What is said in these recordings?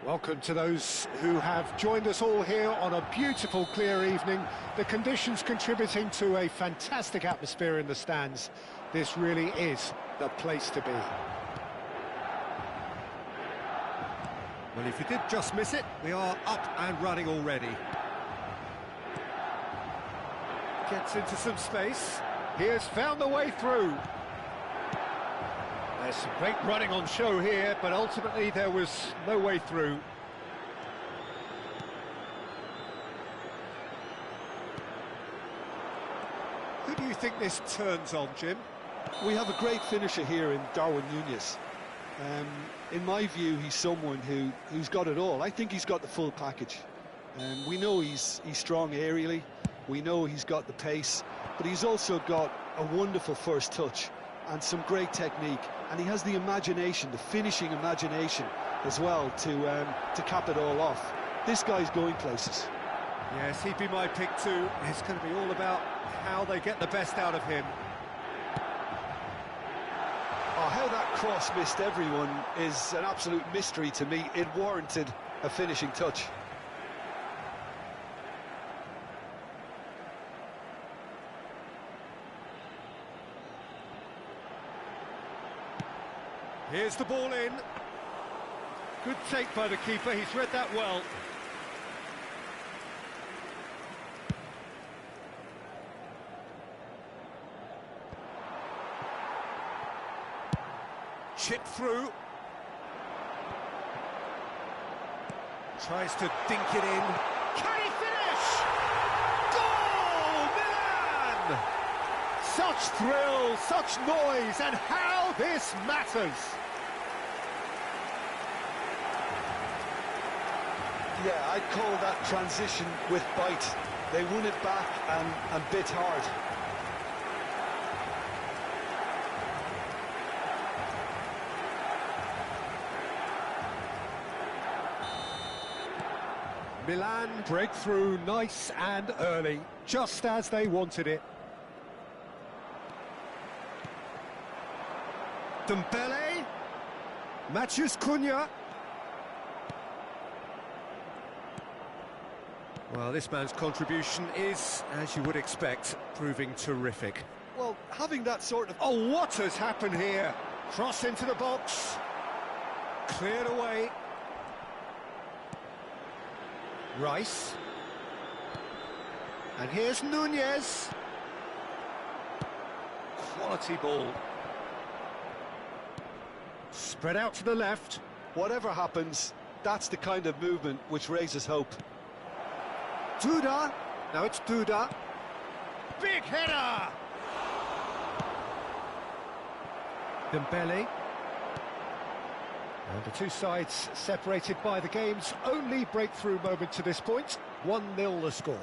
Welcome to those who have joined us all here on a beautiful, clear evening. The conditions contributing to a fantastic atmosphere in the stands. This really is the place to be. Well, if you did just miss it, we are up and running already. Gets into some space. He has found the way through. There's some great running on show here, but ultimately there was no way through. Who do you think this turns on, Jim? We have a great finisher here in Darwin Núñez. In my view, he's someone who's got it all. I think he's got the full package. We know he's strong aerially, we know he's got the pace, but he's also got a wonderful first touch and some great technique, and he has the imagination, the finishing imagination as well to cap it all off. This guy's going places. Yes, he'd be my pick too. It's going to be all about how they get the best out of him. Oh, how that cross missed everyone is an absolute mystery to me. It warranted a finishing touch. Here's the ball in. Good take by the keeper, he's read that well. Chip through. Tries to dink it in. Can he finish? Goal! Milan! Such thrill, such noise, and how this matters. Yeah, I'd call that transition with bite. They won it back and bit hard. Milan breakthrough nice and early, just as they wanted it. Dembele, Matheus Cunha. Well, this man's contribution is, as you would expect, proving terrific. Well, having that sort of... Oh, what has happened here? Cross into the box. Cleared away. Rice. And here's Núñez. Quality ball. Spread out to the left. Whatever happens, that's the kind of movement which raises hope. Duda. Now it's Duda. Big header! Dembele. And the two sides separated by the game's only breakthrough moment to this point. 1-0 the score.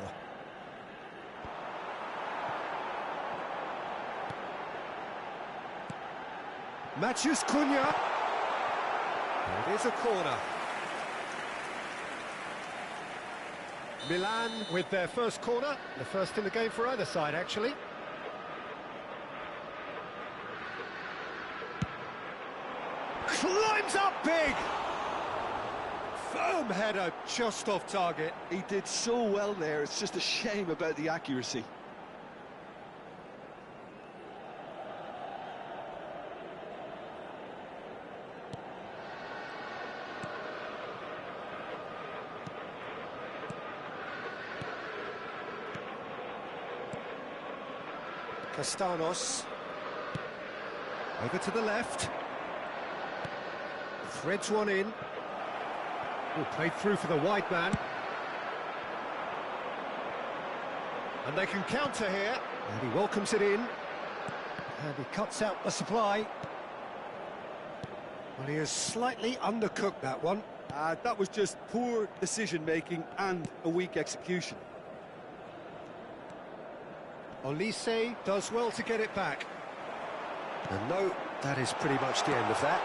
Matheus Cunha. It is a corner. Milan with their first corner, the first in the game for either side, actually. Climbs up big! Firm header, just off target. He did so well there, it's just a shame about the accuracy. Castanos. Over to the left. Threads one in. Oh, played through for the wide man. And they can counter here. And he welcomes it in. And he cuts out the supply. Well, he has slightly undercooked that one. That was just poor decision-making and a weak execution. Olise does well to get it back. And no, that is pretty much the end of that.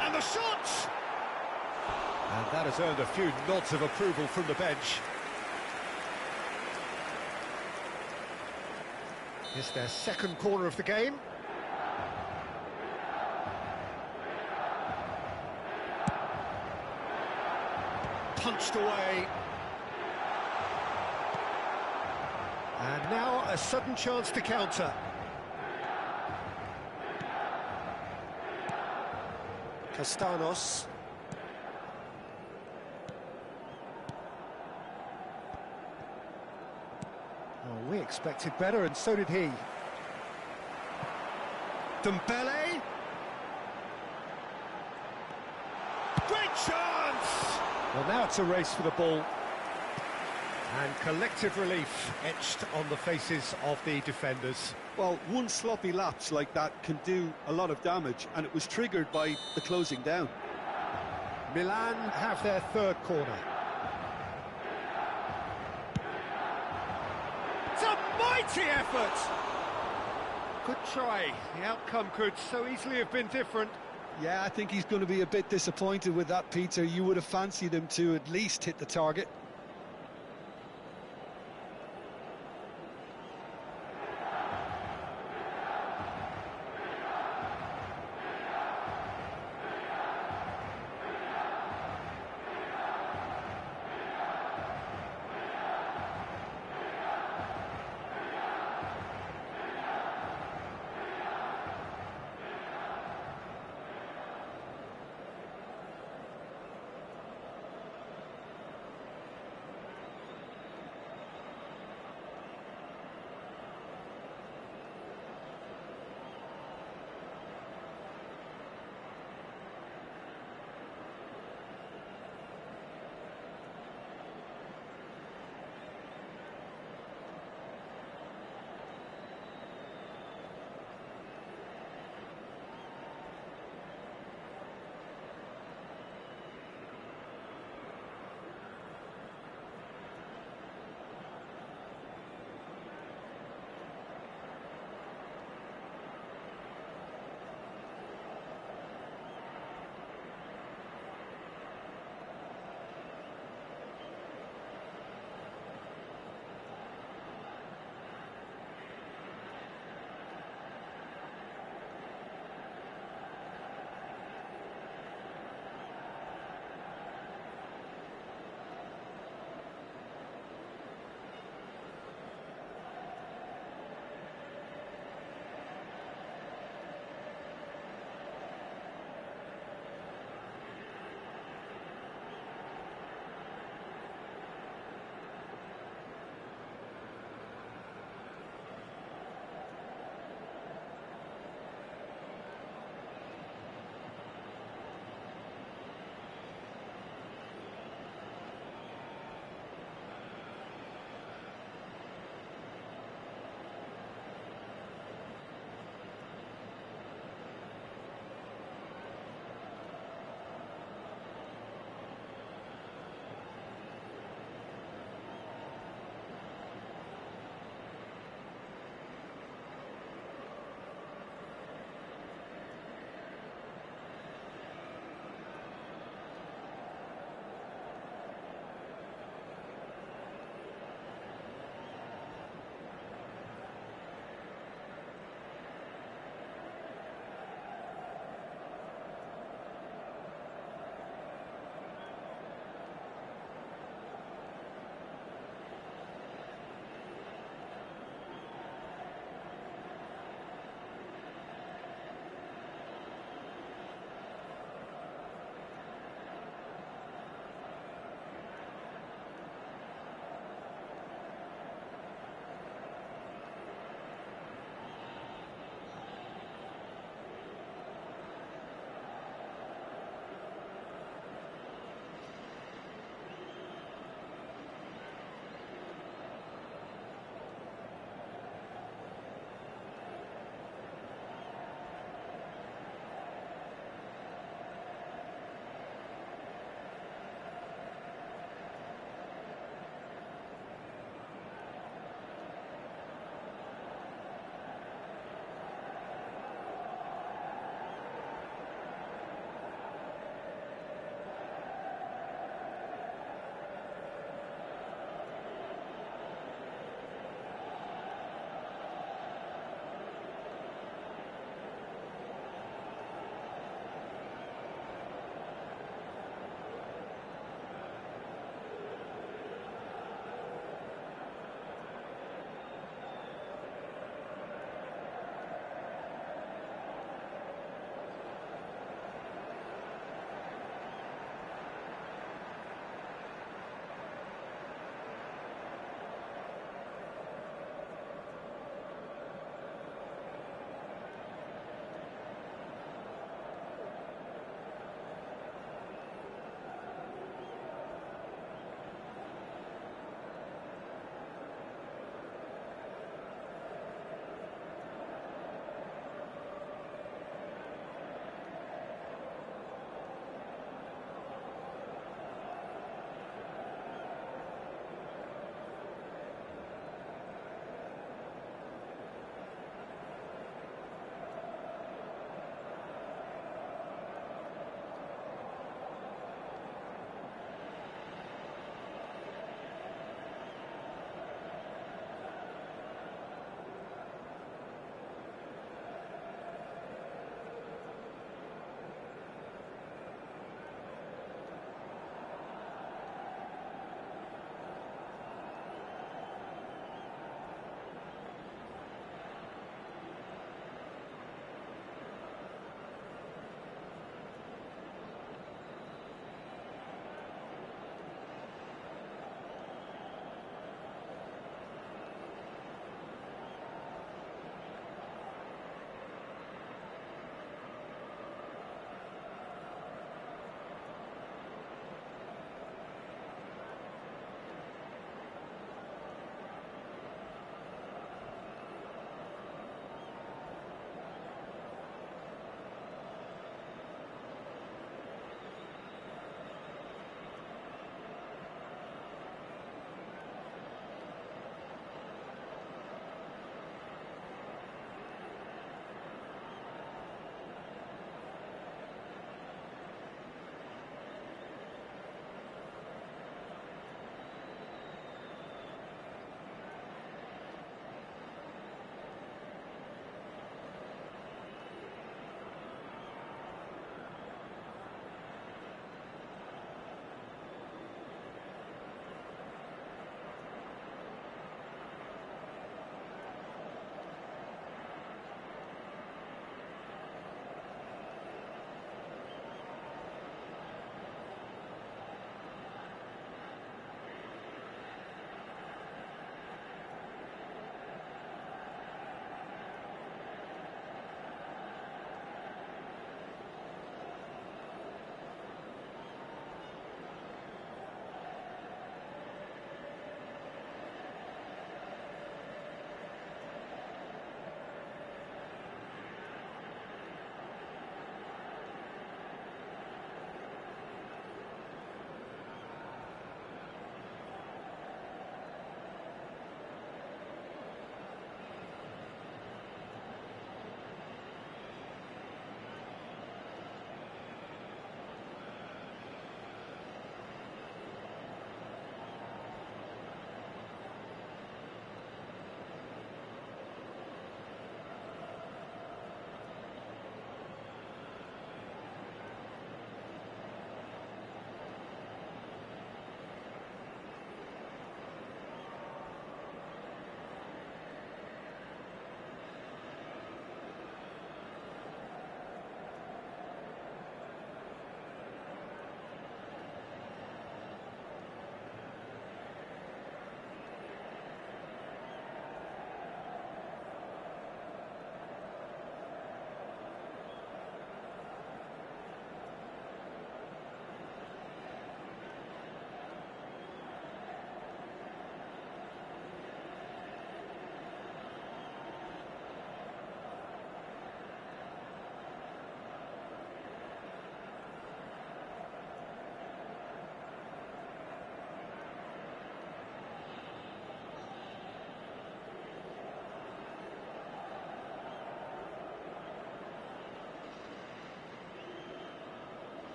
And the shot! And that has earned a few nods of approval from the bench. It's their second corner of the game. Punched away. And now a sudden chance to counter. Castanos. Oh, we expected better, and so did he. Dembele. Great chance! Well, now it's a race for the ball. And collective relief etched on the faces of the defenders. Well, one sloppy lapse like that can do a lot of damage, and it was triggered by the closing down. Milan have their third corner. It's a mighty effort! Good try. The outcome could so easily have been different. Yeah, I think he's going to be a bit disappointed with that, Peter. You would have fancied him to at least hit the target.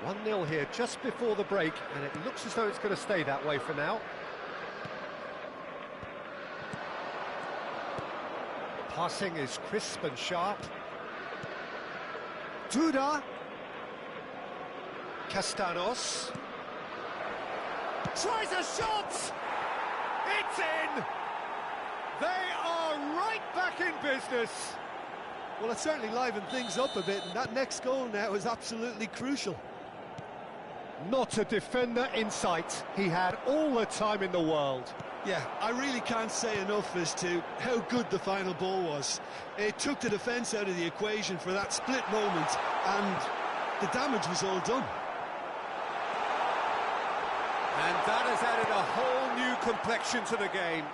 1-0 here just before the break, and it looks as though it's going to stay that way for now. Passing is crisp and sharp. Duda. Castanos. Tries a shot! It's in! They are right back in business. Well, it certainly livened things up a bit, and that next goal now is absolutely crucial. Not a defender in sight. He had all the time in the world. Yeah, I really can't say enough as to how good the final ball was. It took the defence out of the equation for that split moment, and the damage was all done. And that has added a whole new complexion to the game.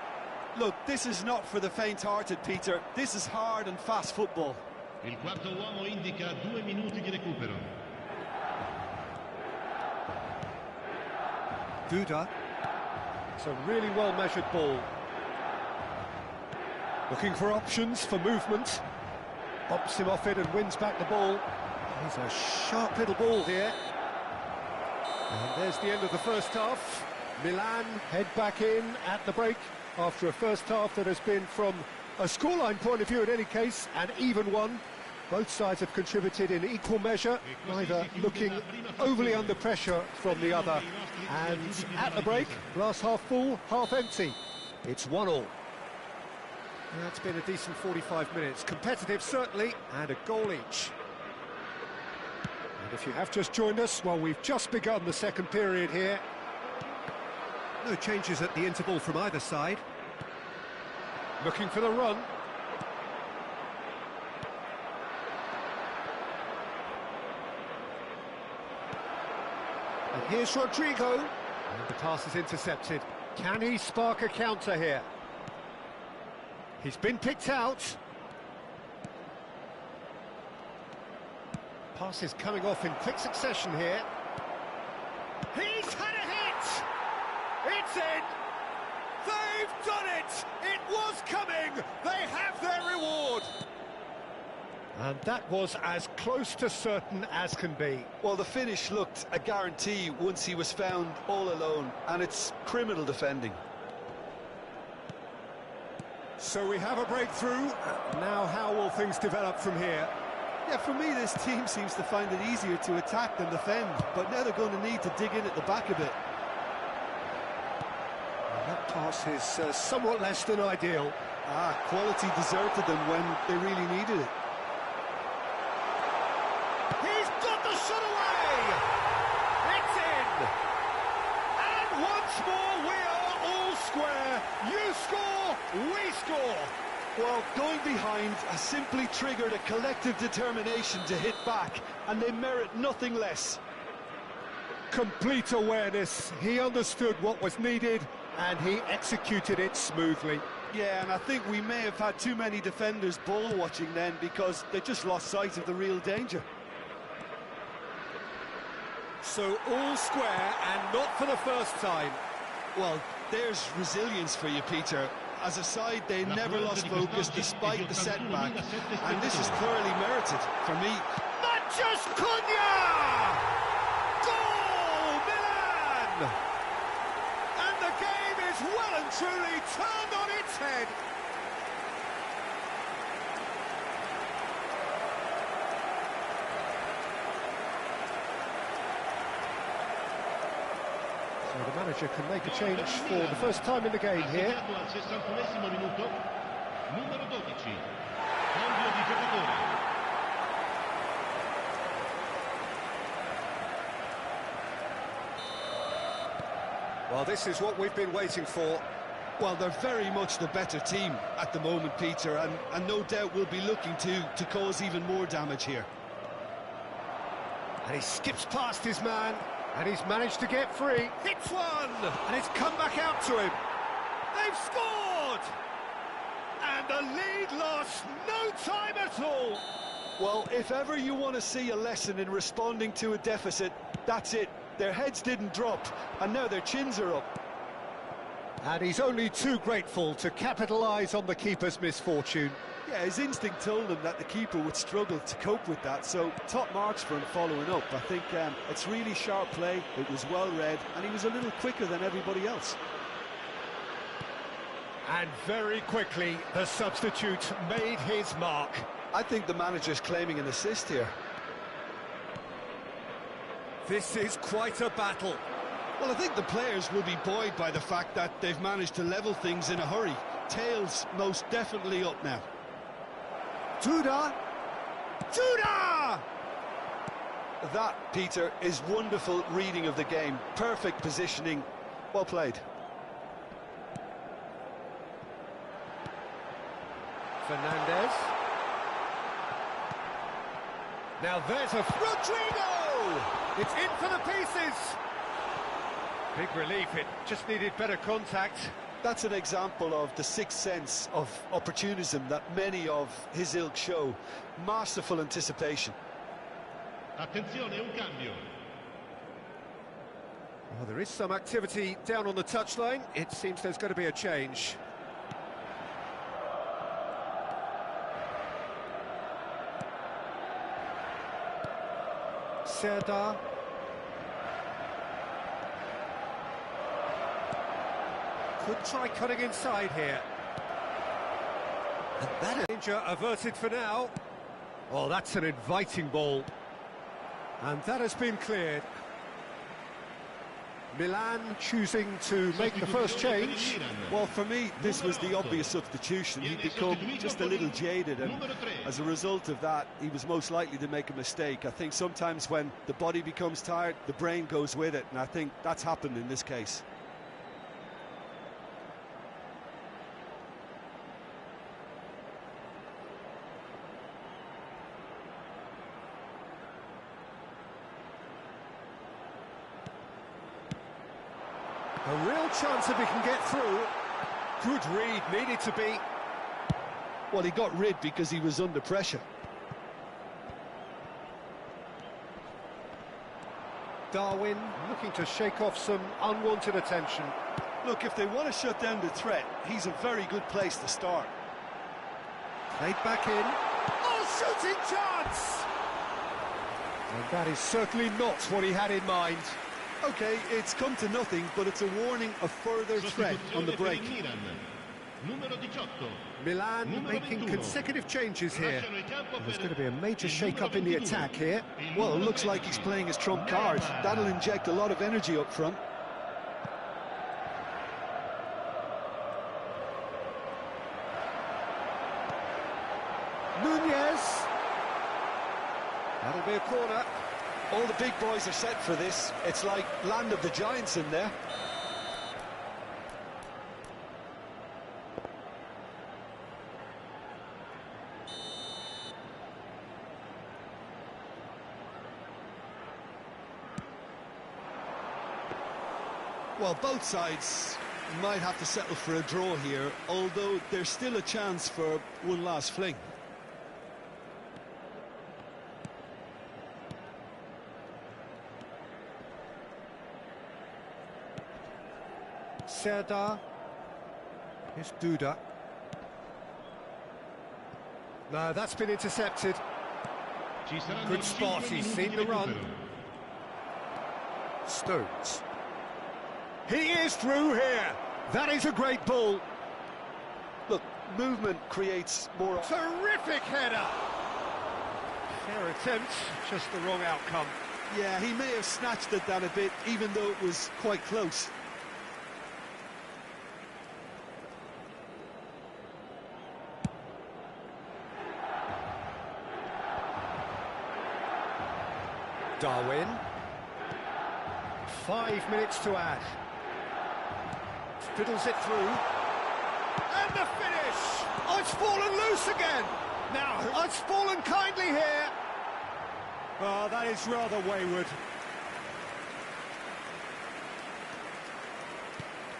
Look, this is not for the faint-hearted, Peter. This is hard and fast football. Il quarto uomo indica 2 minuti di recupero. Duda. It's a really well-measured ball. Looking for options for movement. Bops him off it and wins back the ball. He's a sharp little ball here. And there's the end of the first half. Milan head back in at the break after a first half that has been, from a scoreline point of view in any case, an even one. Both sides have contributed in equal measure, neither looking overly under pressure from the other. And at the break, glass half full, half empty. It's 1-1. That's been a decent 45 minutes. Competitive, certainly, and a goal each. And if you have just joined us, well, we've just begun the second period here. No changes at the interval from either side. Looking for the run. And here's Rodrigo. And the pass is intercepted. Can he spark a counter here? He's been picked out. Pass is coming off in quick succession here. He's had a hit! It's in! They've done it! It was coming! They have their reward! And that was as close to certain as can be. Well, the finish looked a guarantee once he was found all alone, and it's criminal defending. So we have a breakthrough. Now how will things develop from here? Yeah, for me, this team seems to find it easier to attack than defend, but now they're going to need to dig in at the back a bit. And that pass is somewhat less than ideal. Quality deserted them when they really needed it. He's got the shot away! It's in! And once more we are all square. You score, we score. Well, going behind has simply triggered a collective determination to hit back, and they merit nothing less. Complete awareness. He understood what was needed, and he executed it smoothly. Yeah, and I think we may have had too many defenders ball watching then, because they just lost sight of the real danger. So all square, and not for the first time. Well, there's resilience for you, Peter. As a side, they never lost focus despite the setback, and this is clearly merited for me. Manchus Cunha! Goal, Milan! And the game is well and truly turned on its head. So the manager can make a change for the first time in the game here. Well, this is what we've been waiting for. Well, they're very much the better team at the moment, Peter, and no doubt will be looking to cause even more damage here. And he skips past his man. And he's managed to get free. Hits one! And it's come back out to him. They've scored! And the lead lost no time at all. Well, if ever you want to see a lesson in responding to a deficit, that's it. Their heads didn't drop, and now their chins are up. And he's only too grateful to capitalise on the keeper's misfortune. Yeah, his instinct told him that the keeper would struggle to cope with that, so top marks for him following up. I think it's really sharp play, it was well read, and he was a little quicker than everybody else. And very quickly, the substitute made his mark. I think the manager's claiming an assist here. This is quite a battle. Well, I think the players will be buoyed by the fact that they've managed to level things in a hurry. Tails most definitely up now. Duda! Duda! That, Peter, is wonderful reading of the game. Perfect positioning. Well played. Fernandez. Now there's a Rodrigo! It's in for the pieces! Big relief, it just needed better contact. That's an example of the sixth sense of opportunism that many of his ilk show. Masterful anticipation. Attenzione, un cambio. Well, there is some activity down on the touchline. It seems there's going to be a change. Serdar. Could try cutting inside here. And that is danger averted for now. Oh, that's an inviting ball. And that has been cleared. Milan choosing to make the first change. Well, for me, this was the obvious substitution. He'd become just a little jaded, and as a result of that, he was most likely to make a mistake. I think sometimes when the body becomes tired, the brain goes with it, and I think that's happened in this case. A real chance if he can get through. Good read, needed to be. Well, he got rid because he was under pressure. Darwin looking to shake off some unwanted attention. Look, if they want to shut down the threat, he's a very good place to start. Played back in. Oh, shooting chance! And that is certainly not what he had in mind. Okay, it's come to nothing, but it's a warning of further threat on the break. Milan making consecutive changes here. There's going to be a major shake-up in the attack here. Well, it looks like he's playing his trump card. That'll inject a lot of energy up front. Nunez. That'll be a corner. All the big boys are set for this. It's like land of the giants in there. Well, both sides might have to settle for a draw here, although there's still a chance for one last fling. Serdar. Here's Duda. No, that's been intercepted. Good spot, he's seen the run. Stones. He is through here. That is a great ball. Look, movement creates more... Terrific header. Fair attempt, just the wrong outcome. Yeah, he may have snatched at that a bit, even though it was quite close. Darwin. 5 minutes to add. Fiddles it through. And the finish! Oh, it's fallen loose again! Now, it's fallen kindly here. Oh, that is rather wayward.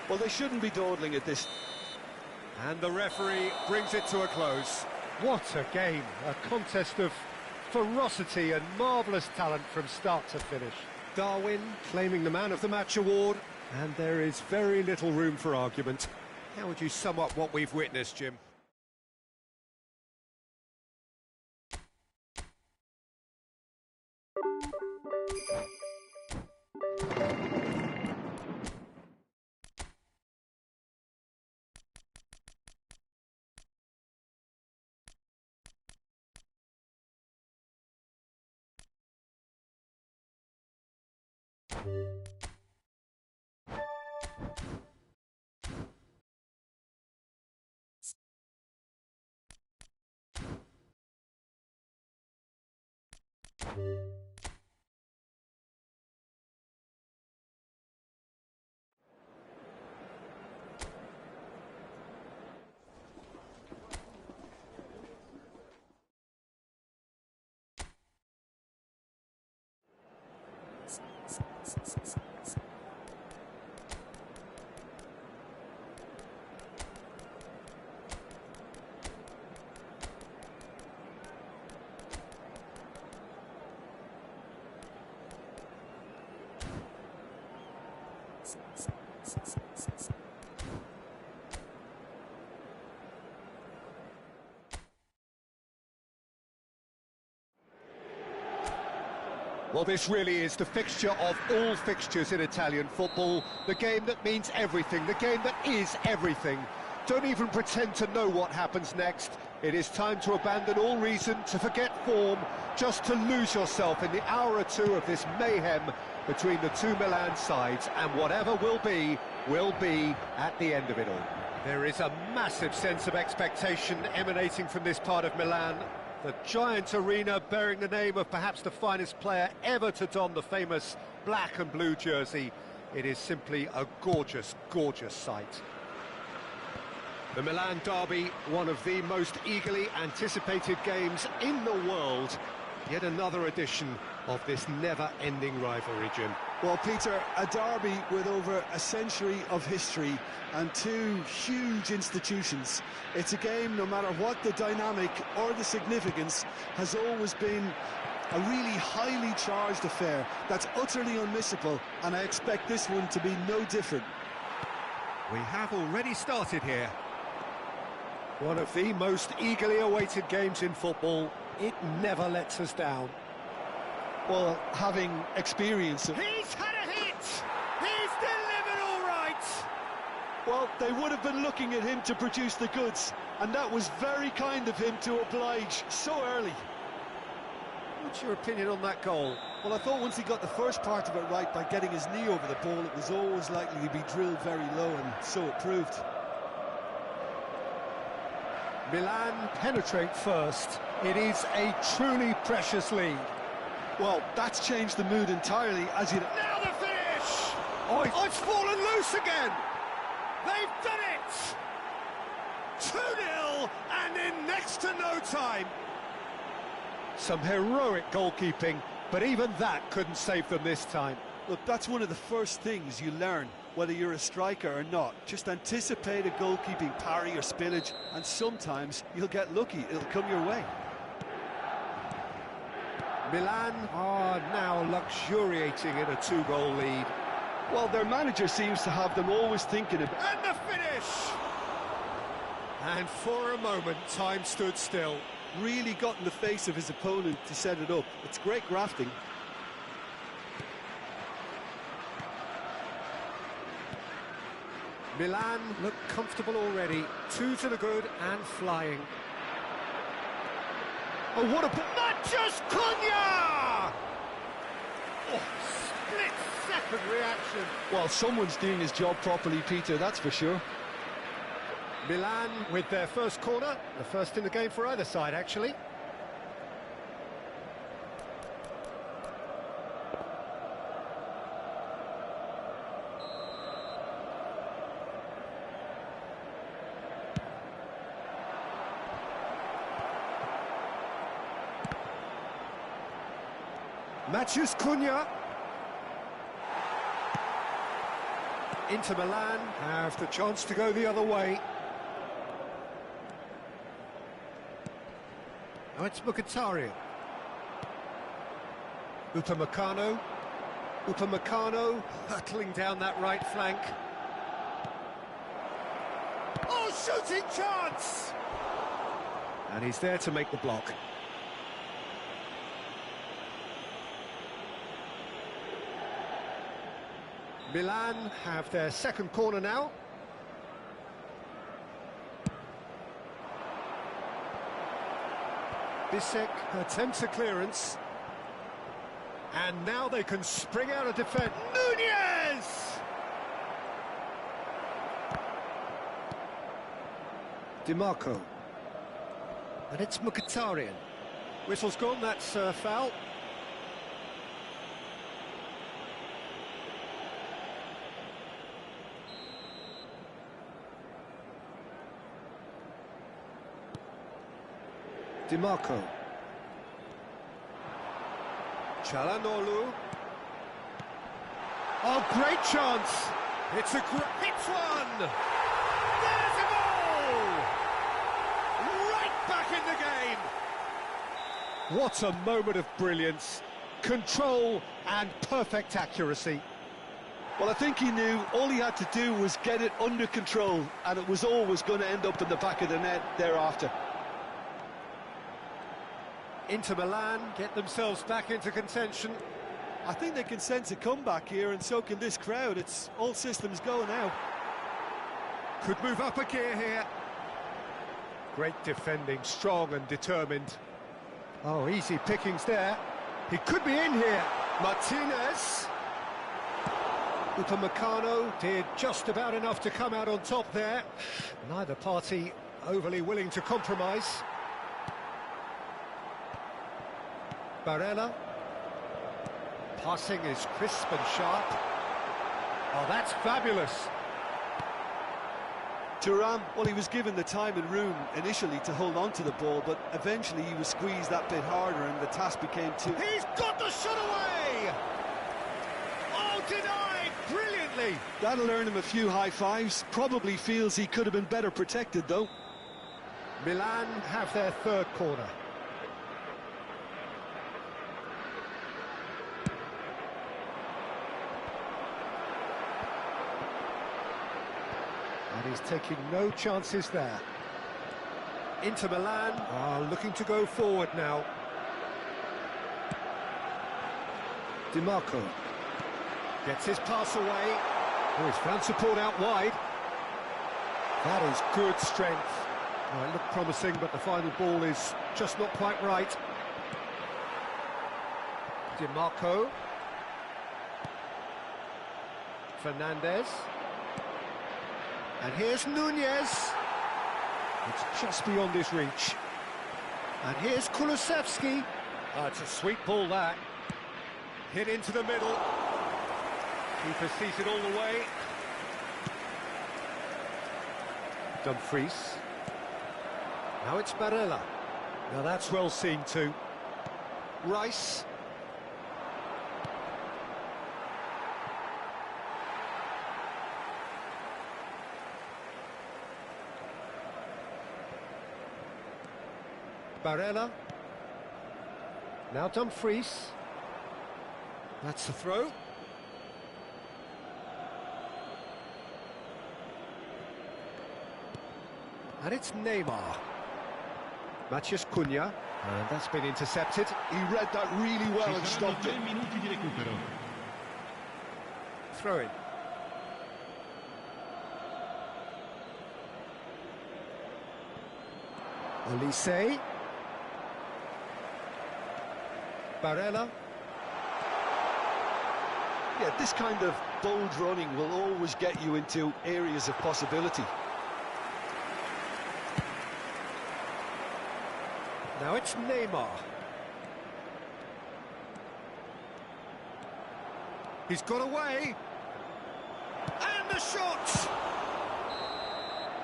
Well, they shouldn't be dawdling at this. And the referee brings it to a close. What a game. A contest of ferocity and marvellous talent from start to finish. Darwin claiming the Man of the Match award. And there is very little room for argument. How would you sum up what we've witnessed, Jim? Well, this really is the fixture of all fixtures in Italian football. The game that means everything, the game that is everything. Don't even pretend to know what happens next. It is time to abandon all reason, to forget form, just to lose yourself in the hour or two of this mayhem between the two Milan sides, and whatever will be at the end of it all. There is a massive sense of expectation emanating from this part of Milan. The giant arena bearing the name of perhaps the finest player ever to don the famous black and blue jersey. It is simply a gorgeous, gorgeous sight. The Milan derby, one of the most eagerly anticipated games in the world. Yet another edition of this never-ending rivalry, Jim. Well, Peter, a derby with over a century of history and two huge institutions. It's a game, no matter what the dynamic or the significance, has always been a really highly charged affair that's utterly unmissable, and I expect this one to be no different. We have already started here. One of the most eagerly awaited games in football. It never lets us down. Well, having experience of... He's had a hit! He's delivered all right! Well, they would have been looking at him to produce the goods, and that was very kind of him to oblige so early. What's your opinion on that goal? Well, I thought once he got the first part of it right by getting his knee over the ball, it was always likely to be drilled very low, and so it proved. Milan penetrate first. It is a truly precious lead. Well, that's changed the mood entirely, as you... Now the finish! Oh, it's fallen loose again! They've done it! 2-0, and in next to no time. Some heroic goalkeeping, but even that couldn't save them this time. Look, that's one of the first things you learn, whether you're a striker or not. Just anticipate a goalkeeping parry or spillage, and sometimes you'll get lucky, it'll come your way. Milan are now luxuriating in a two-goal lead. Well, their manager seems to have them always thinking of... And the finish! And for a moment, time stood still. Really got in the face of his opponent to set it up. It's great grafting. Milan look comfortable already. 2 to the good and flying. Oh, what a... Matches Cunha! Oh, split-second reaction. Well, someone's doing his job properly, Peter, that's for sure. Milan with their first corner. The first in the game for either side, actually. Matches Cunha. Inter Milan have the chance to go the other way. Now it's Mkhitaryan. Upamecano. Upamecano hurtling down that right flank. Oh, shooting chance! And he's there to make the block. Milan have their second corner now. Bisek attempts a clearance. And now they can spring out of defence. Nunez! DiMarco. And it's Mkhitaryan. Whistle's gone, that's a foul. DiMarco. Çalhanoğlu. Oh, great chance! It's a hits one! There's a goal! Right back in the game! What a moment of brilliance, control and perfect accuracy. Well, I think he knew all he had to do was get it under control, and it was always going to end up in the back of the net thereafter. Inter Milan get themselves back into contention. I think they can sense a comeback here, and so can this crowd. It's all systems go now. Could move up a gear here. Great defending, strong and determined. Oh, easy pickings there. He could be in here. Martinez. Upamecano did just about enough to come out on top there. Neither party overly willing to compromise. Barella. Passing is crisp and sharp. Oh, that's fabulous. Thuram, well, he was given the time and room initially to hold on to the ball, but eventually he was squeezed that bit harder and the task became too... He's got the shot away! Oh, denied brilliantly! That'll earn him a few high fives. Probably feels he could have been better protected, though. Milan have their third corner. And he's taking no chances there. Inter Milan are looking to go forward now. DiMarco gets his pass away. Oh, he's found support out wide. That is good strength. Oh, it looked promising, but the final ball is just not quite right. DiMarco. Fernandez. And here's Nunez. It's just beyond his reach. And here's Kulusevski. Oh, it's a sweet ball, that. Hit into the middle. Keeper sees it all the way. Dumfries. Now it's Barella. Now that's well seen too. Rice. Barella. Now Dumfries. That's the throw. And it's Neymar. Matheus Cunha. And that's been intercepted. He read that really well and stopped it. Throw in. Olise. Barella. Yeah, this kind of bold running will always get you into areas of possibility. Now it's Neymar. He's got away. And the shot!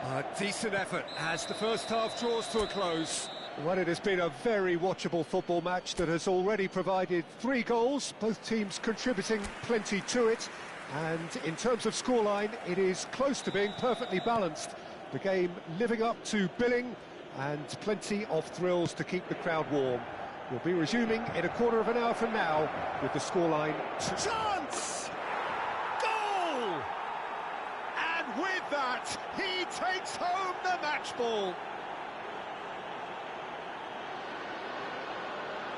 A decent effort as the first half draws to a close. Well, it has been a very watchable football match that has already provided 3 goals, both teams contributing plenty to it. And in terms of scoreline, it is close to being perfectly balanced. The game living up to billing and plenty of thrills to keep the crowd warm. We'll be resuming in a quarter of an hour from now with the scoreline. Chance! Goal! And with that, he takes home the match ball.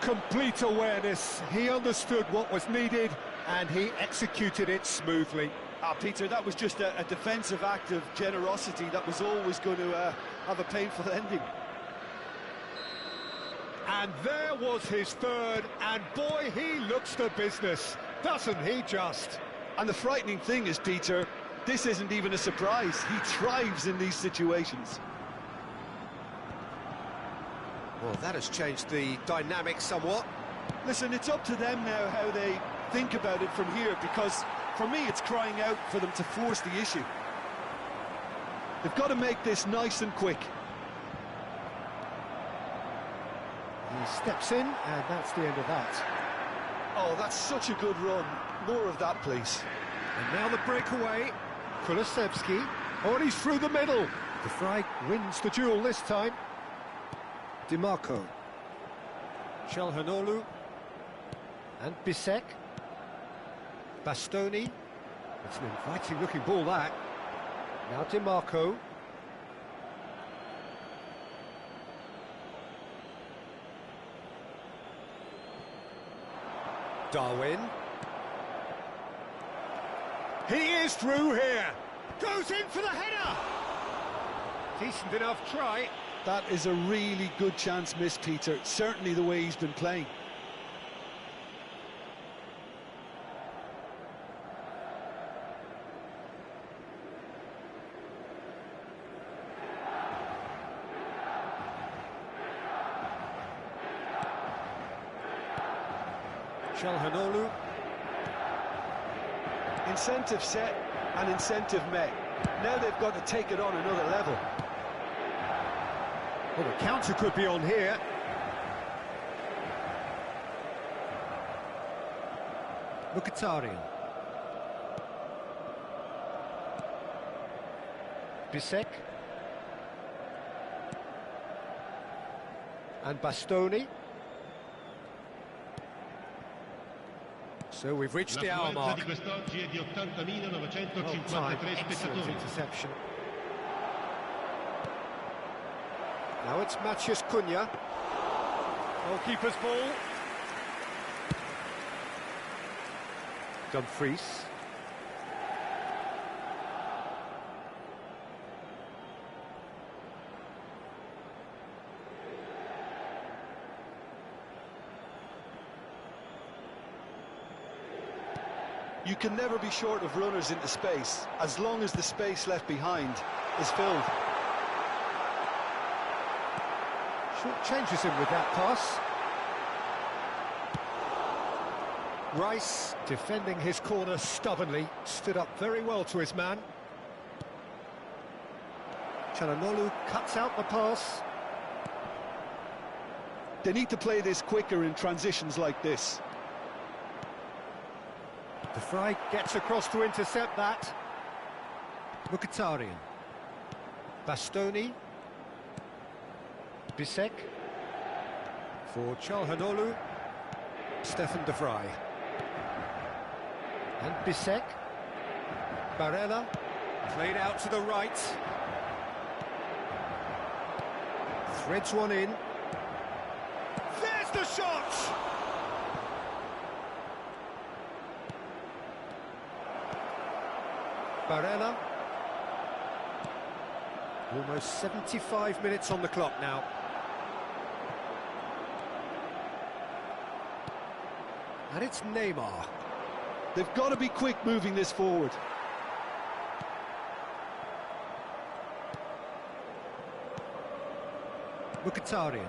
Complete awareness. He understood what was needed and he executed it smoothly. Peter, that was just a defensive act of generosity that was always going to have a painful ending. And there was his third, and boy, he looks the business, doesn't he just? And the frightening thing is, Peter, this isn't even a surprise. He thrives in these situations. Well, that has changed the dynamic somewhat. Listen, it's up to them now how they think about it from here, because for me it's crying out for them to force the issue. They've got to make this nice and quick. He steps in, and that's the end of that. Oh, that's such a good run. More of that, please. And now the breakaway. Kulusevski. Oh, and he's through the middle. De Vrij wins the duel this time. DiMarco. Çalhanoğlu. And Bisek. Bastoni. It's an inviting-looking ball, that. Now DiMarco. Darwin. He is through here. Goes in for the header. Decent enough try. That is a really good chance missed, Peter. Certainly the way he's been playing. Çalhanoğlu. Incentive set and incentive met. Now they've got to take it on another level. Well, the counter could be on here. Mkhitaryan. Bisek. And Bastoni. So we've reached the hour mark. Di quest'oggi è di 80.953 Excellent spettatori. interception. Now it's Matheus Cunha. Goalkeeper's ball. Dumfries. You can never be short of runners into space, as long as the space left behind is filled. Short changes him with that pass. Rice, defending his corner stubbornly, stood up very well to his man. Çalhanoğlu cuts out the pass. They need to play this quicker in transitions like this. De Vrij gets across to intercept that. Mkhitaryan. Bastoni. Bisek. For Çalhanoğlu. Stefan De Vrij. And Bisek. Barella. Played out to the right. Threads one in. There's the shot! Barella. Almost 75 minutes on the clock now. And it's Neymar. They've got to be quick moving this forward. Mkhitaryan.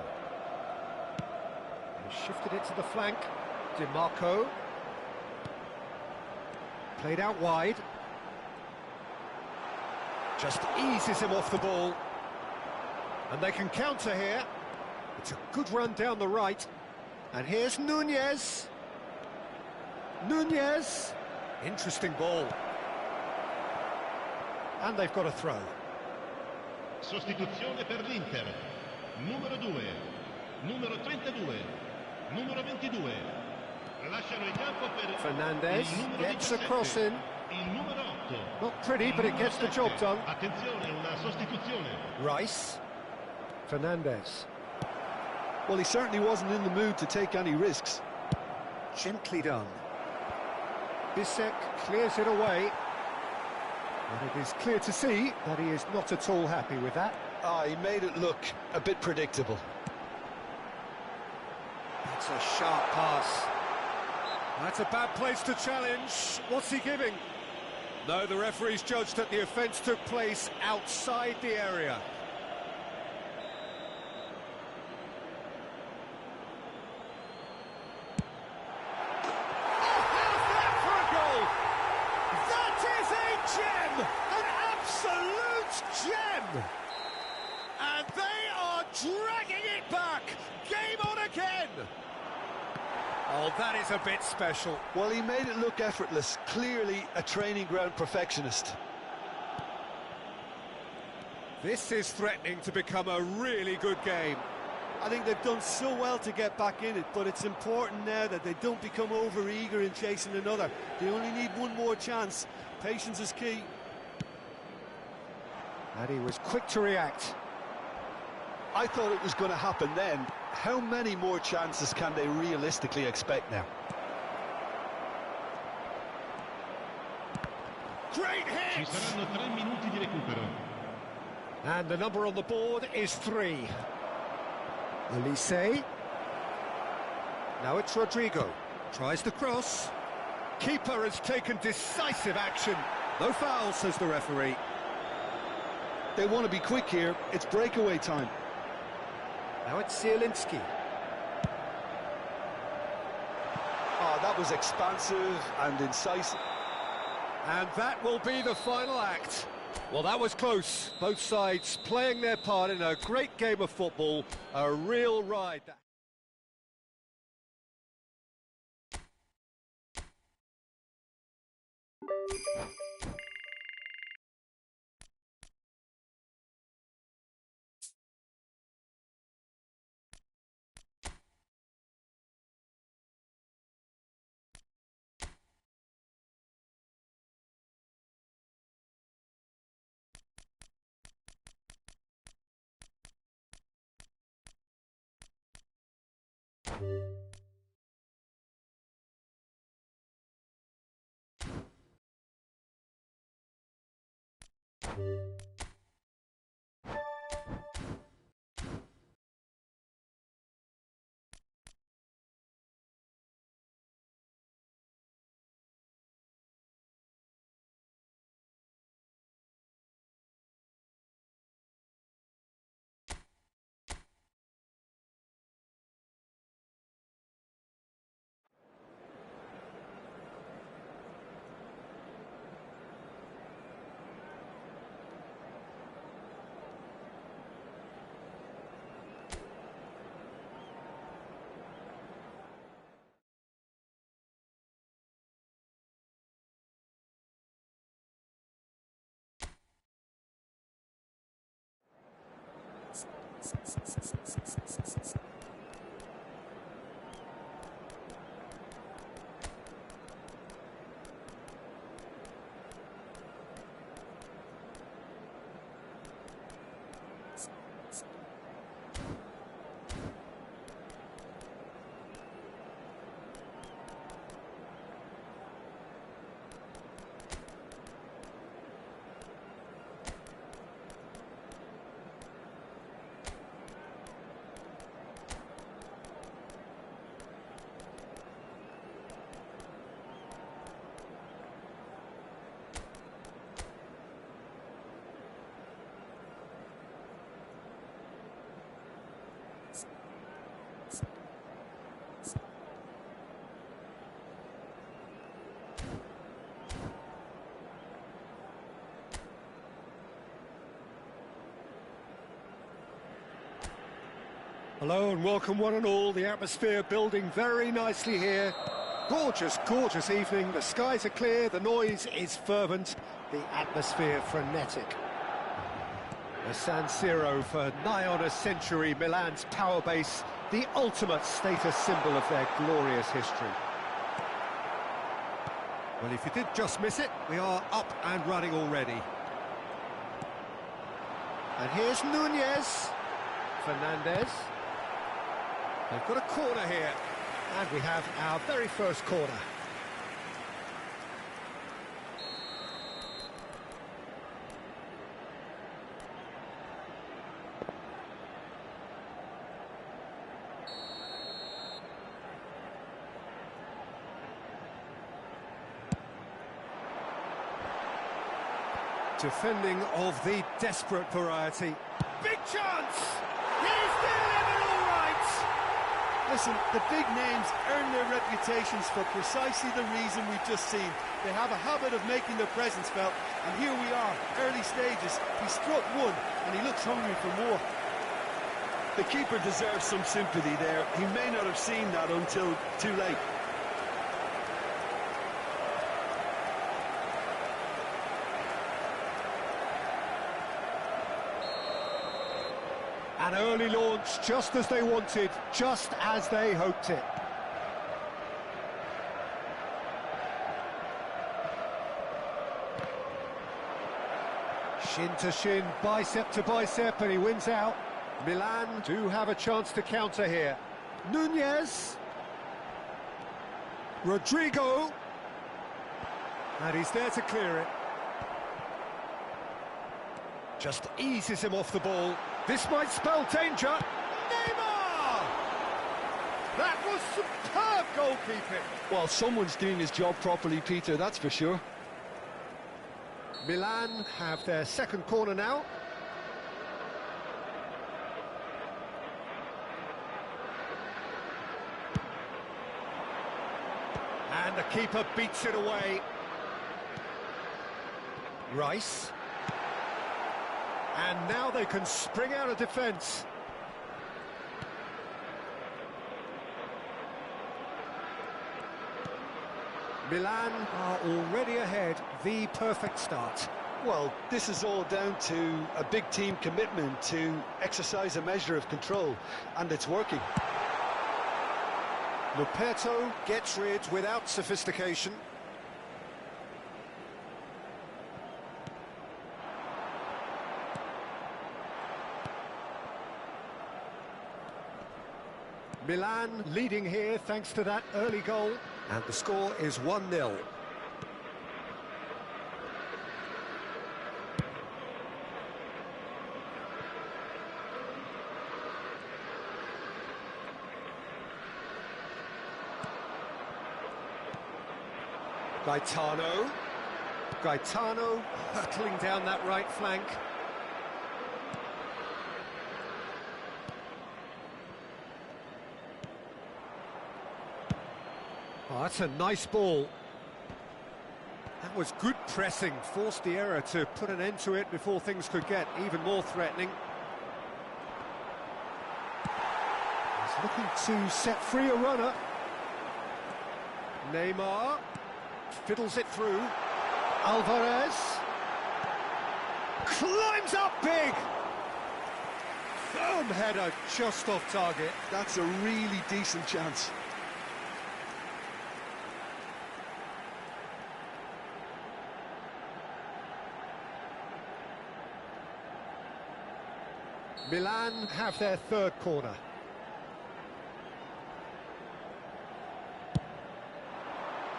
He shifted it to the flank. DiMarco. Played out wide. Just eases him off the ball. And they can counter here. It's a good run down the right. And here's Nunez. Nunez. Interesting ball. And they've got a throw. Sostituzione per l'Inter. Numero 2. Numero 32. Numero 22. Lasciano il campo per Fernandez il numero gets 17. a cross in. Il numero 8. Not pretty, but it gets the job done. Attenzione, una sostituzione. Rice. Fernandez. Well, he certainly wasn't in the mood to take any risks. Gently done. Bissek clears it away. And it is clear to see that he is not at all happy with that. Ah, he made it look a bit predictable. That's a sharp pass. That's a bad place to challenge. What's he giving? No, the referee's judged that the offence took place outside the area. Gem! And they are dragging it back! Game on again! Oh, that is a bit special. Well, he made it look effortless. Clearly a training ground perfectionist. This is threatening to become a really good game. I think they've done so well to get back in it, but it's important now that they don't become over-eager in chasing another. They only need one more chance. Patience is key. And he was quick to react. I thought it was going to happen then. How many more chances can they realistically expect now? Great hit! Ci saranno 3 minuti di recupero. And the number on the board is 3. Elise. Now it's Rodrigo. Tries the cross. Keeper has taken decisive action. No foul, says the referee. They want to be quick here. It's breakaway time. Now it's Zielinski. Oh, that was expansive and incisive. And that will be the final act. Well, that was close. Both sides playing their part in a great game of football. A real ride. Hello and welcome one and all. The atmosphere building very nicely here. Gorgeous, gorgeous evening. The skies are clear, the noise is fervent, the atmosphere frenetic. The San Siro for nigh on a century, Milan's power base, the ultimate status symbol of their glorious history. Well, if you did just miss it, we are up and running already. And here's Nunez. Fernandez. They've got a corner here. And we have our very first corner. Defending of the desperate variety. Big chance! He's delivered all right! Listen, the big names earn their reputations for precisely the reason we've just seen. They have a habit of making their presence felt, and here we are, early stages. He struck one, and he looks hungry for more. The keeper deserves some sympathy there. He may not have seen that until too late. An early launch, just as they wanted, just as they hoped it. Shin to shin, bicep to bicep, and he wins out. Milan do have a chance to counter here. Nunez. Rodrigo. And he's there to clear it. Just eases him off the ball. This might spell danger. Neymar! That was superb goalkeeping. Well, someone's doing his job properly, Peter, that's for sure. Milan have their second corner now. And the keeper beats it away. Rice. And now they can spring out of defence. Milan are already ahead, the perfect start. Well, this is all down to a big team commitment to exercise a measure of control, and it's working. Luperto gets rid without sophistication. Milan leading here thanks to that early goal. And the score is 1-0. Gaetano hurtling down that right flank. Oh, that's a nice ball. That was good pressing, forced the error to put an end to it before things could get even more threatening. He's looking to set free a runner. Neymar fiddles it through. Alvarez climbs up big. Firm header just off target. That's a really decent chance. Milan have their third corner.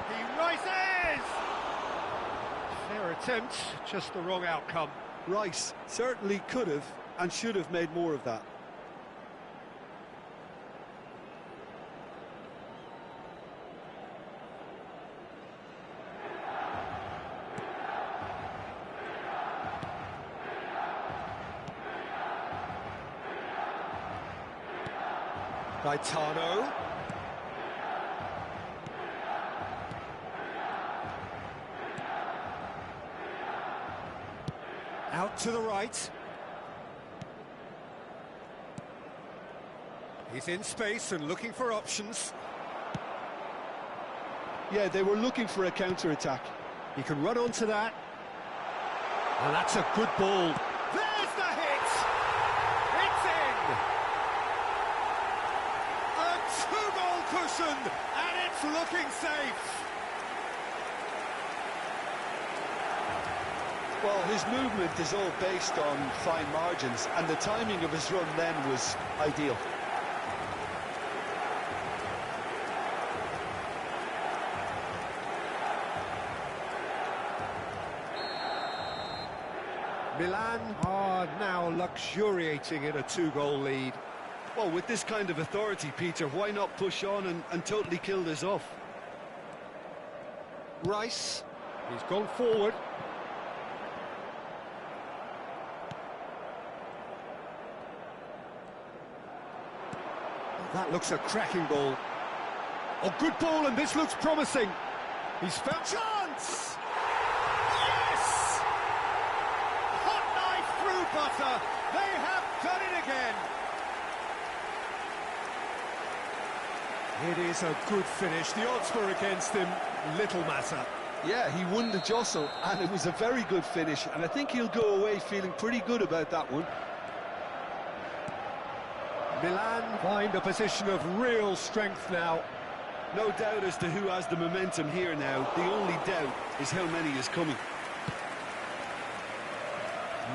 He rises! Fair attempt, just the wrong outcome. Rice certainly could have and should have made more of that. Gaetano. Out to the right. He's in space and looking for options. Yeah, they were looking for a counter-attack. He can run onto that. And that's a good ball. There's the hit! possession, and it's looking safe. Well, his movement is all based on fine margins, and the timing of his run then was ideal. Milan are now luxuriating in a two-goal lead. Well, with this kind of authority, Peter, why not push on and totally kill this off? Rice, he's gone forward. That looks a cracking ball. Oh, good ball, and this looks promising. He's found chance! Yes! Hot knife through butter. They have done it again. It is a good finish. The odds were against him. Little matter. Yeah, he won the jostle, and it was a very good finish, and I think he'll go away feeling pretty good about that one. Milan find a position of real strength now. No doubt as to who has the momentum here now. The only doubt is how many is coming.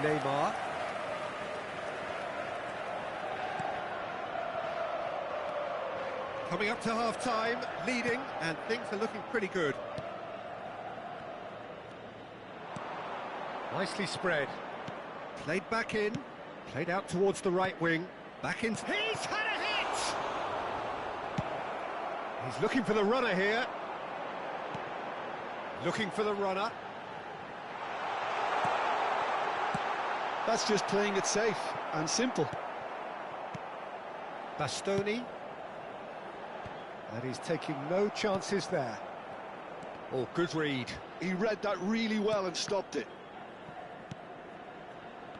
Neymar. Coming up to half-time, leading, and things are looking pretty good. Nicely spread. Played back in, played out towards the right wing. Back into... He's had a hit! He's looking for the runner here. Looking for the runner. That's just playing it safe and simple. Bastoni. And he's taking no chances there. Oh, good read. He read that really well and stopped it.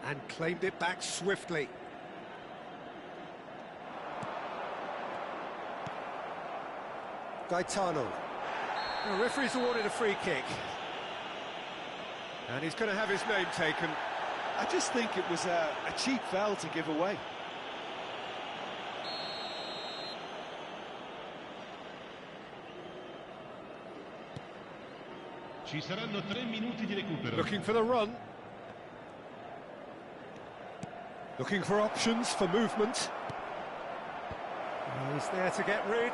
And claimed it back swiftly. Gaetano. The referee's awarded a free kick. And he's going to have his name taken. I just think it was a cheap foul to give away. Ci saranno 3 minuti di recupero. Looking for the run. Looking for options for movement. He's there to get rid.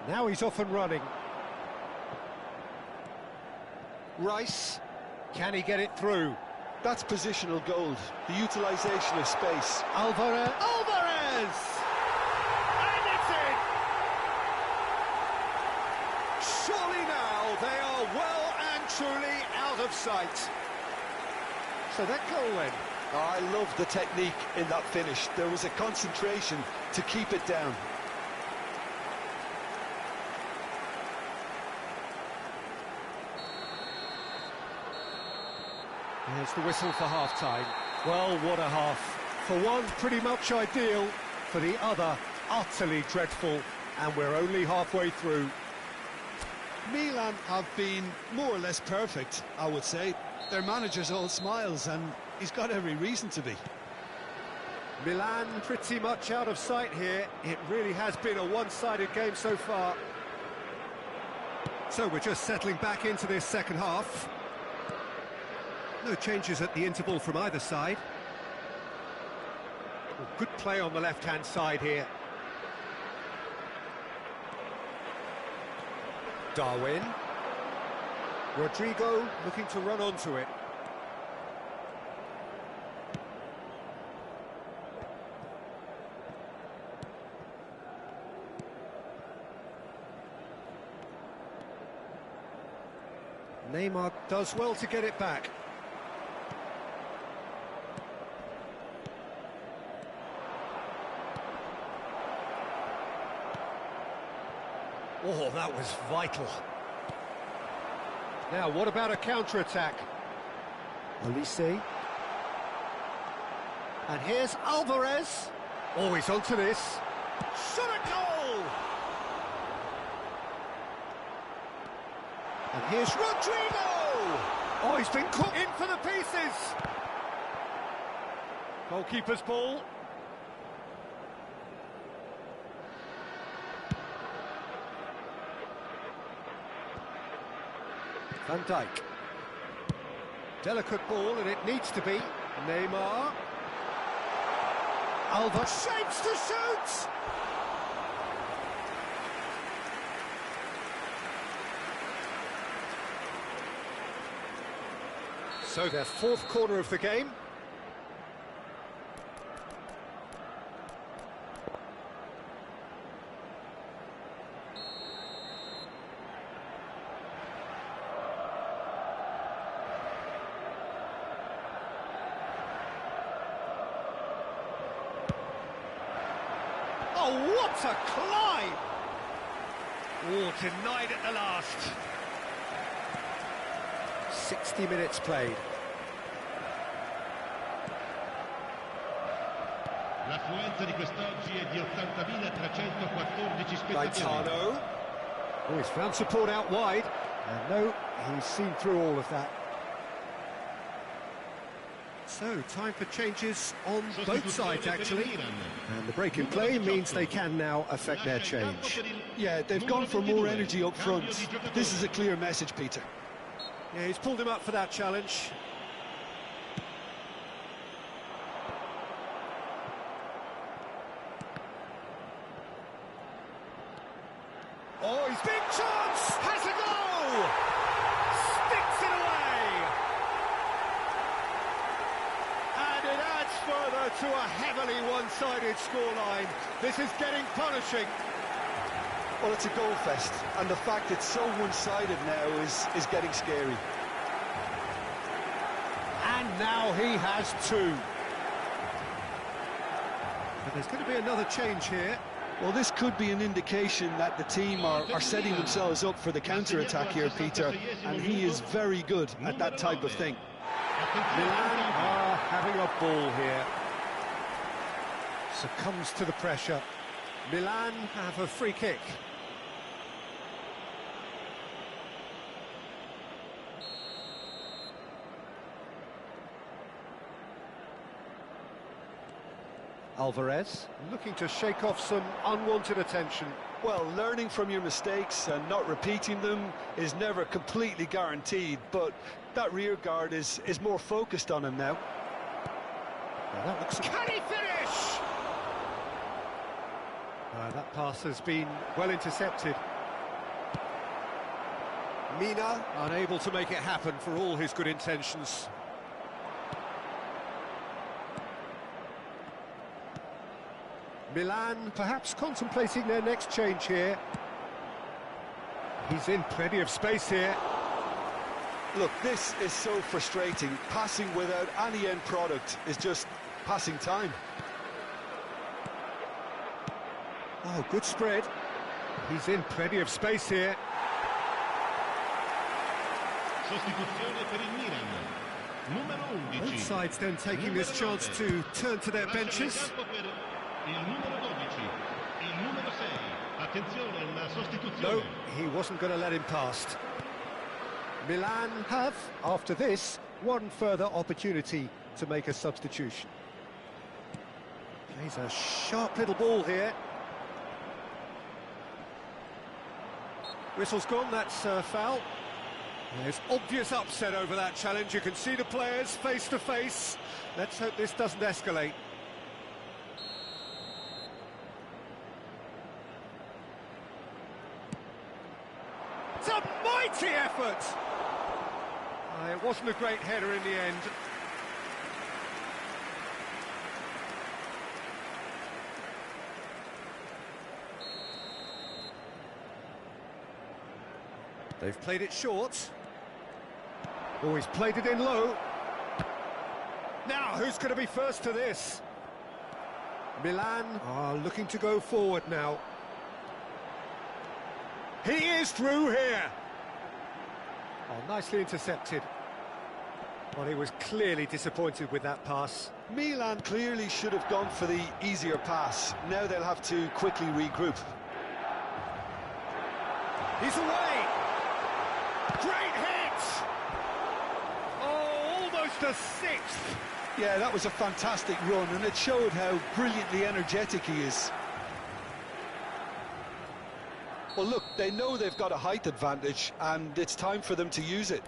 Now he's off and running. Rice, can he get it through? That's positional gold, the utilisation of space. Alvarez! And it's in! Surely now they are well and truly out of sight. So that goal then. I love the technique in that finish. There was a concentration to keep it down. Here's the whistle for half-time. Well, what a half. For one, pretty much ideal. For the other, utterly dreadful. And we're only halfway through. Milan have been more or less perfect, I would say. Their manager's all smiles, and he's got every reason to be. Milan pretty much out of sight here. It really has been a one-sided game so far. So we're just settling back into this second half. No changes at the interval from either side. Well, good play on the left-hand side here. Darwin. Rodrigo looking to run onto it. Neymar does well to get it back. Oh, that was vital. Now, what about a counter-attack? Olise. And here's Alvarez. Oh, he's onto this. Shot a goal! And here's Rodrigo! Oh, he's been caught In for the pieces! Goalkeeper's ball. Van Dijk. Delicate ball, and it needs to be. Neymar. Alva shapes to shoot! So their fourth corner of the game. Oh, what a climb! Oh, denied at the last. 60 minutes played. L'affluenza di quest'oggi è di 80.314 spettatori. Gaetano. Oh, he's found support out wide. And no, he's seen through all of that. So, time for changes on both sides, actually. And the break in play means they can now affect their change. Yeah, they've gone for more energy up front. This is a clear message, Peter. Yeah, he's pulled him up for that challenge. Oh, he's big chance! Has a goal! Sticks it away! And it adds further to a heavily one-sided scoreline. This is getting punishing. Well, it's a goal fest, and the fact it's so one-sided now is getting scary. And now he has two. But there's going to be another change here. Well, this could be an indication that the team are setting themselves up for the counter-attack here, Peter, and he is very good at that type of thing. Milan are having a ball here. Succumbs to the pressure. Milan have a free kick. Alvarez looking to shake off some unwanted attention. Well, learning from your mistakes and not repeating them is never completely guaranteed, but that rear guard is more focused on him now. Well, that looks... Can he finish? That pass has been well intercepted. Mina unable to make it happen for all his good intentions. Milan perhaps contemplating their next change here. He's in plenty of space here. Look, this is so frustrating. Passing without any end product is just passing time. Oh, good spread. He's in plenty of space here. Sostituzione per il Milan. Numero 11. Both sides then taking this chance to turn to their benches. Il numero 12, il numero 6. Attenzione, una sostituzione. No, he wasn't going to let him past. Milan have, after this, one further opportunity to make a substitution. Plays a sharp little ball here. Whistle's gone, that's a foul. There's obvious upset over that challenge. You can see the players face to face. Let's hope this doesn't escalate. It's a mighty effort! It wasn't a great header in the end. They've played it short. Oh, he's played it in low. Now, who's going to be first to this? Milan are looking to go forward now. He is through here. Oh, nicely intercepted. Well, he was clearly disappointed with that pass. Milan clearly should have gone for the easier pass. Now they'll have to quickly regroup. He's away! Great hit! Oh, almost a sixth! Yeah, that was a fantastic run, and it showed how brilliantly energetic he is. Well, look, they know they've got a height advantage, and it's time for them to use it.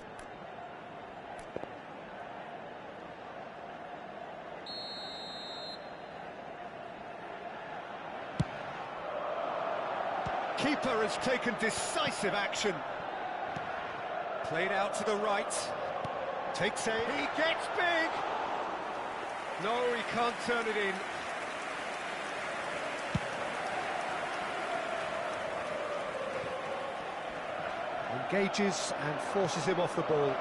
Keeper has taken decisive action. Played out to the right. Takes aim. He gets big. No, he can't turn it in. Engages and forces him off the ball.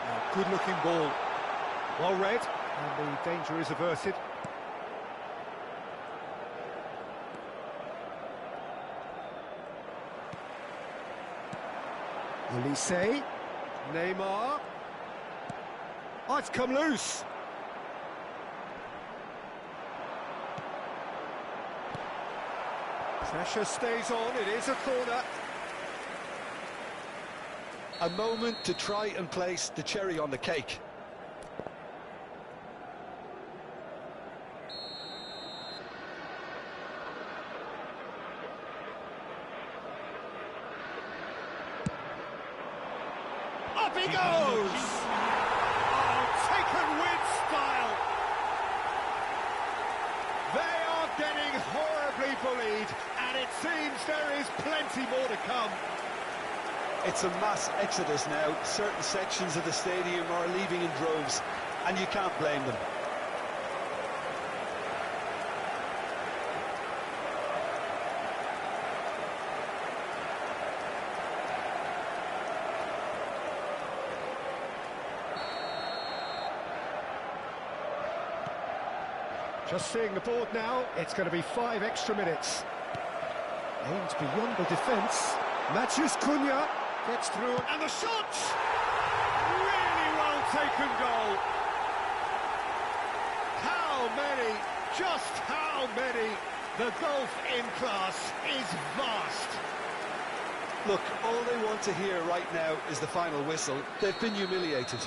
Oh, good-looking ball. Well read, and the danger is averted. Olise. Neymar. Oh, it's come loose. Pressure stays on, it is a corner. A moment to try and place the cherry on the cake. Up he goes! Oh, taken with style. They are getting horribly bullied, and it seems there is plenty more to come. It's a mass exodus now. Certain sections of the stadium are leaving in droves, and you can't blame them. Just seeing the board now, it's going to be 5 extra minutes. Aimed beyond the defence. Matheus Cunha gets through, and the shot! Really well taken goal. How many, just how many? The gulf in class is vast. Look, all they want to hear right now is the final whistle. They've been humiliated.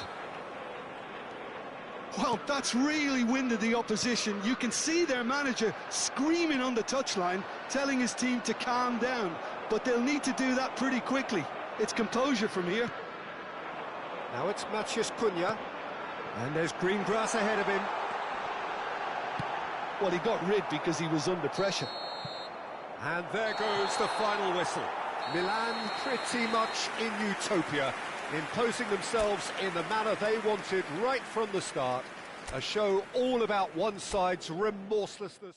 Well, that's really winded the opposition. You can see their manager screaming on the touchline, telling his team to calm down. But they'll need to do that pretty quickly. It's composure from here. Now it's Matheus Cunha, and there's green grass ahead of him. Well, he got rid because he was under pressure. And there goes the final whistle. Milan pretty much in utopia, imposing themselves in the manner they wanted right from the start. A show all about one side's remorselessness.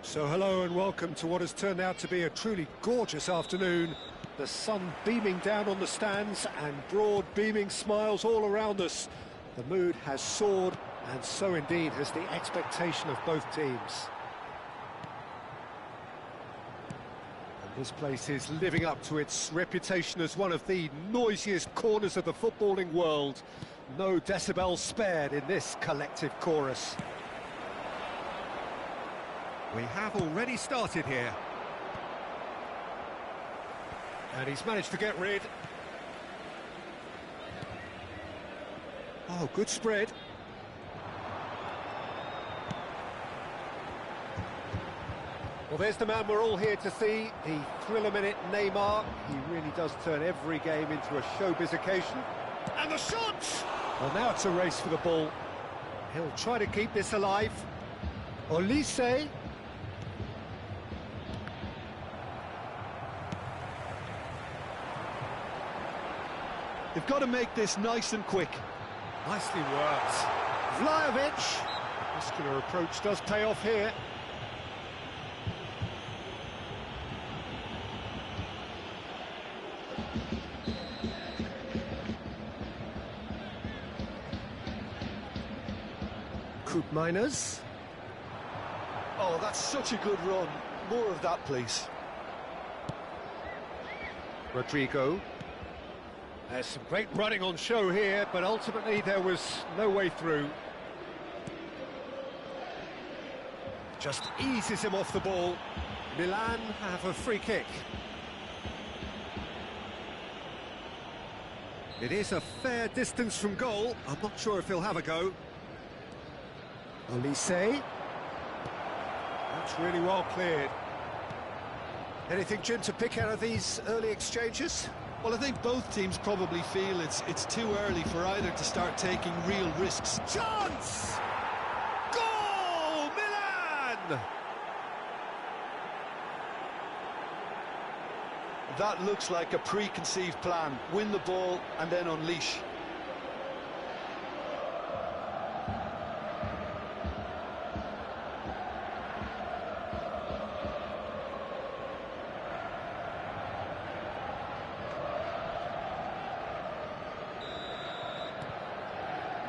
So hello and welcome to what has turned out to be a truly gorgeous afternoon. The sun beaming down on the stands and broad beaming smiles all around us. The mood has soared, and so indeed has the expectation of both teams. And this place is living up to its reputation as one of the noisiest corners of the footballing world. No decibels spared in this collective chorus. We have already started here. And he's managed to get rid. Oh, good spread. Well, there's the man we're all here to see, the thriller-minute Neymar. He really does turn every game into a showbiz occasion. And the shot! Well, now it's a race for the ball. He'll try to keep this alive. Olise. They've got to make this nice and quick. Nicely worked. Vlahovic. Muscular approach does pay off here. Miners. Oh, that's such a good run. More of that, please. Rodrigo. There's some great running on show here, but ultimately there was no way through. Just eases him off the ball. Milan have a free kick. It is a fair distance from goal. I'm not sure if he'll have a go. Olise. That's really well cleared. Anything, Jim, to pick out of these early exchanges? Well, I think both teams probably feel it's too early for either to start taking real risks. Chance! Goal! Milan! That looks like a preconceived plan. Win the ball and then unleash.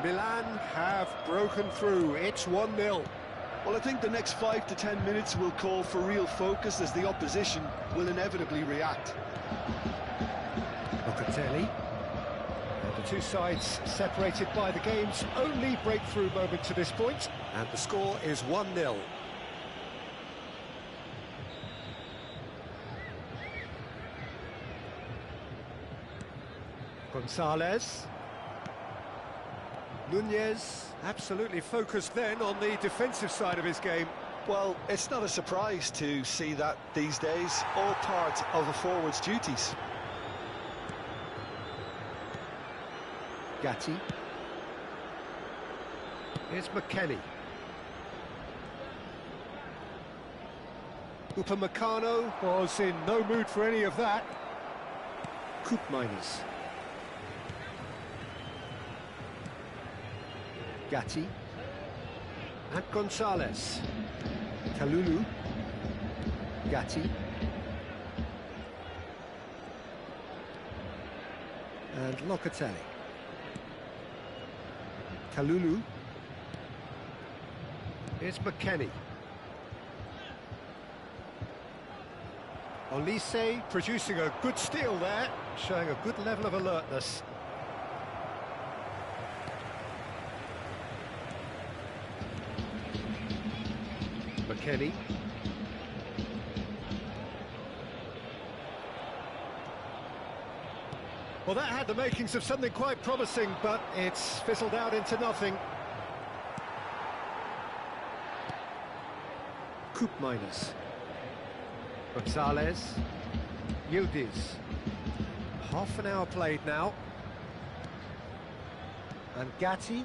Milan have broken through. It's 1-0. Well, I think the next 5 to 10 minutes will call for real focus as the opposition will inevitably react. Locatelli. And the two sides separated by the game's only breakthrough moment to this point. And the score is 1-0. Gonzalez. Nunez, absolutely focused then on the defensive side of his game. Well, it's not a surprise to see that these days, all part of a forward's duties. Gatti. Here's McKennie. Upamecano was in no mood for any of that. Miners. Gatti. And Gonzalez. Kalulu. Gatti. And Locatelli. Kalulu. Here's McKennie. Olise producing a good steal there, showing a good level of alertness. McKennie. Well, that had the makings of something quite promising, but it's fizzled out into nothing. Miners. Gonzalez. Yildiz. Half an hour played now. And Gatti.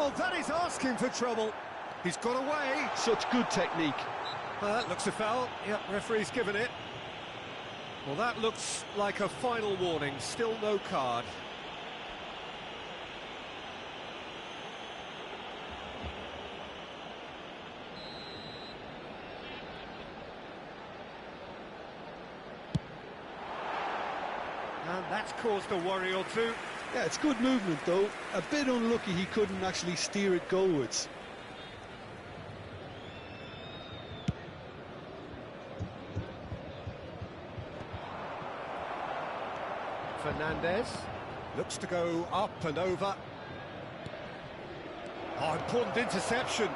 Oh, that is asking for trouble. He's got away. Such good technique. That looks a foul. Yep, referee's given it. Well, that looks like a final warning. Still no card. And that's caused a worry or two. Yeah, it's good movement though. A bit unlucky he couldn't actually steer it goalwards. Fernandez looks to go up and over. Oh, important interception.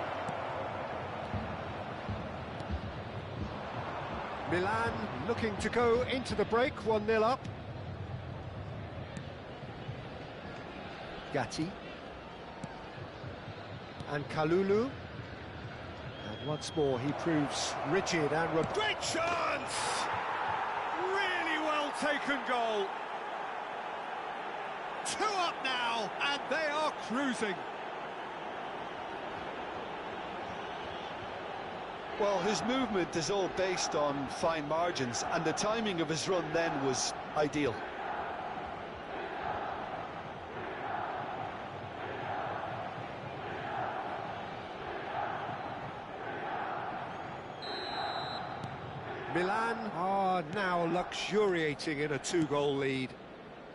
Milan looking to go into the break, 1-0 up. Gatti. And Kalulu. And once more he proves rigid and... Great chance! Really well taken goal. 2 up now, and they are cruising. Well, his movement is all based on fine margins, and the timing of his run then was ideal. Milan are now luxuriating in a 2-goal lead.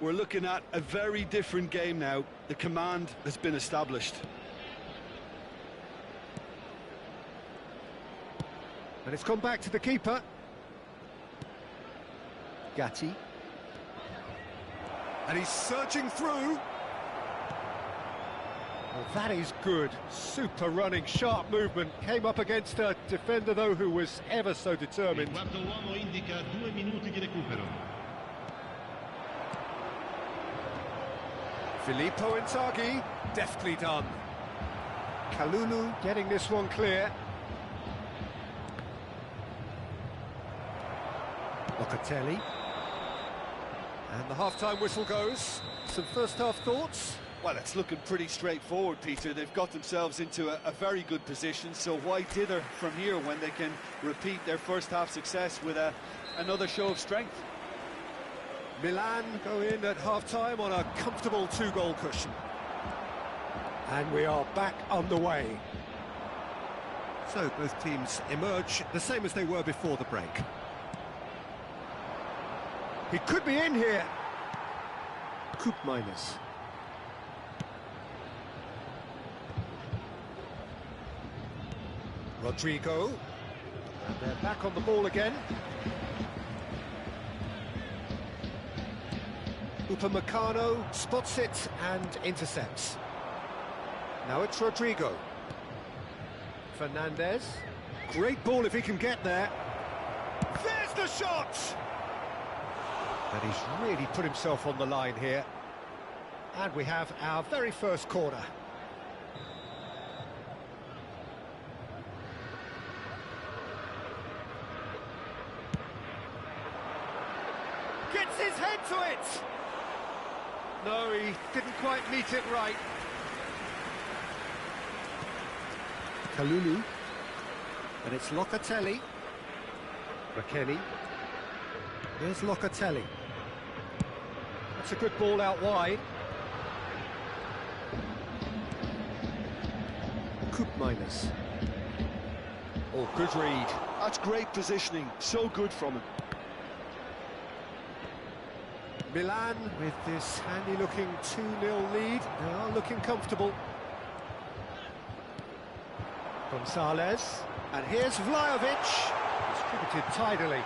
We're looking at a very different game now. The command has been established. And it's gone back to the keeper. Gatti. And he's searching through. Well, that is good. Super running, sharp movement. Came up against a defender, though, who was ever so determined. Il quarto uomo indica 2 minuti di recupero. Filippo Inzaghi, deftly done. Kalulu getting this one clear. Locatelli. And the half-time whistle goes. Some first-half thoughts? Well, it's looking pretty straightforward, Peter. They've got themselves into a very good position, so why dither from here when they can repeat their first-half success with another show of strength? Milan go in at half-time on a comfortable 2-goal cushion. And we are back underway. So both teams emerge the same as they were before the break. He could be in here. Koopmeiners. Rodrigo. And they're back on the ball again. Upamecano spots it and intercepts. Now it's Rodrigo. Fernandez. Great ball if he can get there. There's the shot! And he's really put himself on the line here. And we have our very first corner. Gets his head to it! No, he didn't quite meet it right. Kalulu. And it's Locatelli. McKennie. Here's Locatelli. That's a good ball out wide. Koopmeiners. Oh, good read. That's great positioning. So good from him. Milan with this handy-looking 2-0 lead. They are looking comfortable. Gonzalez. And here's Vlahovic. Distributed tidily.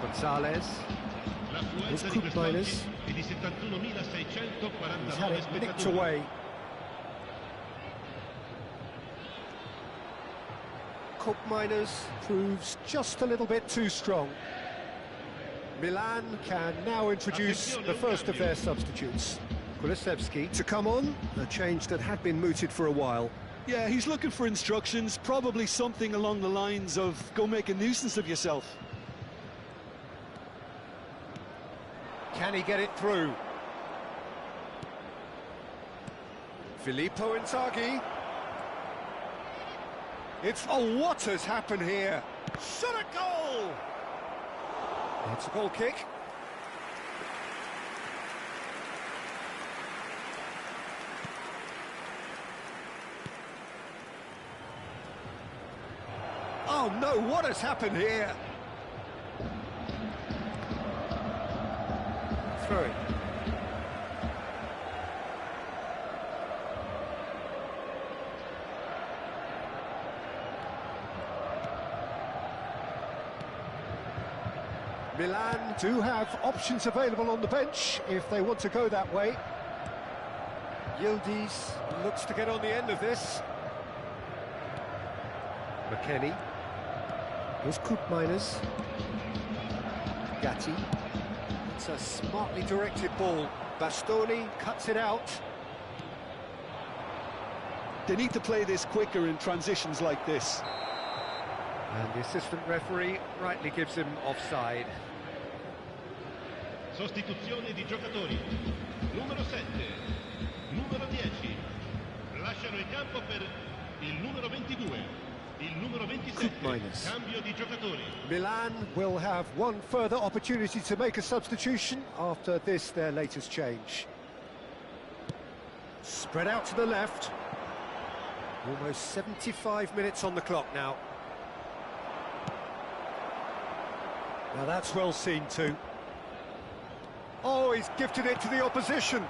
Gonzalez. Here's Koopmeiners. He's had it nicked away. Koopmeiners proves just a little bit too strong. Milan can now introduce the first of their substitutes. Kulusevski to come on, a change that had been mooted for a while. Yeah, he's looking for instructions, probably something along the lines of go make a nuisance of yourself. Can he get it through? Filippo Inzaghi. Oh, what has happened here? Shot a goal! It's a goal kick. Oh no, what has happened here? Throw it. Milan do have options available on the bench if they want to go that way. Yildiz looks to get on the end of this. McKennie. Here's Koopmeiners. Gatti. It's a smartly directed ball. Bastoni cuts it out. They need to play this quicker in transitions like this. And the assistant referee rightly gives him offside. Sostituzione di giocatori. Numero 7, numero 10. Lasciano il campo per il numero 22, il numero 27. Cambio di giocatori. Milan will have one further opportunity to make a substitution after this, their latest change. Spread out to the left. Almost 75 minutes on the clock now. Now that's well seen too. Oh, he's gifted it to the opposition.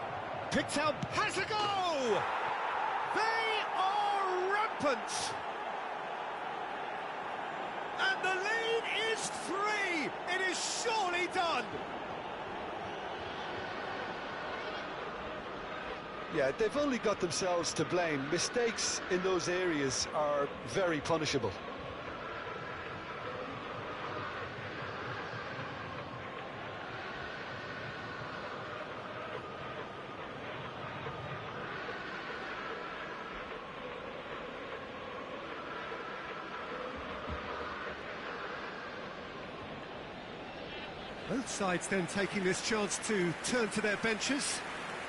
Picked out, has a go! They are rampant! And the lead is 3! It is surely done! Yeah, they've only got themselves to blame. Mistakes in those areas are very punishable. Both sides then taking this chance to turn to their benches.